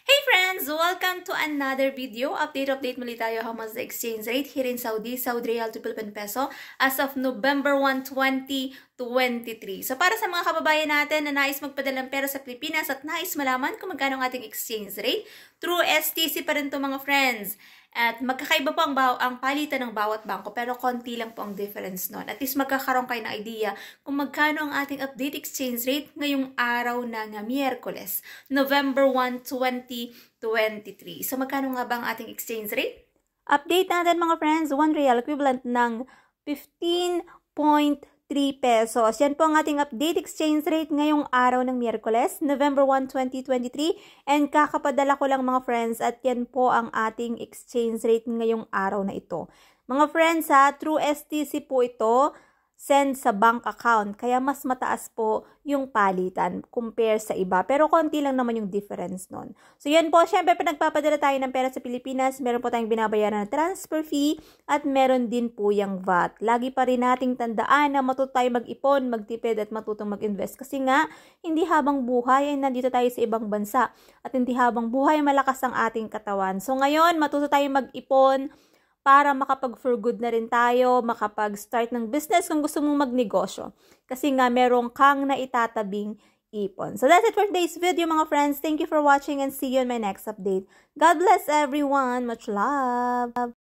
Hey friends! Welcome to another video. Update muli tayo how much the exchange rate here in Saudi Real to Philippine Peso as of November 1, 2023. So para sa mga kababayan natin na nais magpadala ng pera sa Pilipinas at nais malaman kung magkano ang ating exchange rate, through STC pa rin to mga friends. At magkakaiba po ang palitan ng bawat bangko pero konti lang po ang difference nun. At least magkakaroon kayo ng idea kung magkano ang ating update exchange rate ngayong araw ng Miyerkules, November 1, 2023. So magkano nga ba ang ating exchange rate? Update natin mga friends, 1 real equivalent ng 15.3 pesos. Yan po ang ating update exchange rate ngayong araw ng Miyerkules, November 1, 2023. And kakapadala ko lang mga friends at yan po ang ating exchange rate ngayong araw na ito. Mga friends ha, through STC po ito, send sa bank account. Kaya mas mataas po yung palitan compare sa iba. Pero konti lang naman yung difference nun. So yan po, syempre pinagpapadala tayo ng pera sa Pilipinas, meron po tayong binabayaran na transfer fee at meron din po yung VAT. Lagi pa rin nating tandaan na matuto tayo mag-ipon, magtipid at matutong mag-invest. Kasi nga, hindi habang buhay ay nandito tayo sa ibang bansa. At hindi habang buhay malakas ang ating katawan. So ngayon, matuto tayo mag-ipon para makapag-for good na rin tayo, makapag-start ng business kung gusto mong magnegosyo. Kasi nga, merong kang na itatabing ipon. So that's it for today's video mga friends. Thank you for watching and see you in my next update. God bless everyone. Much love.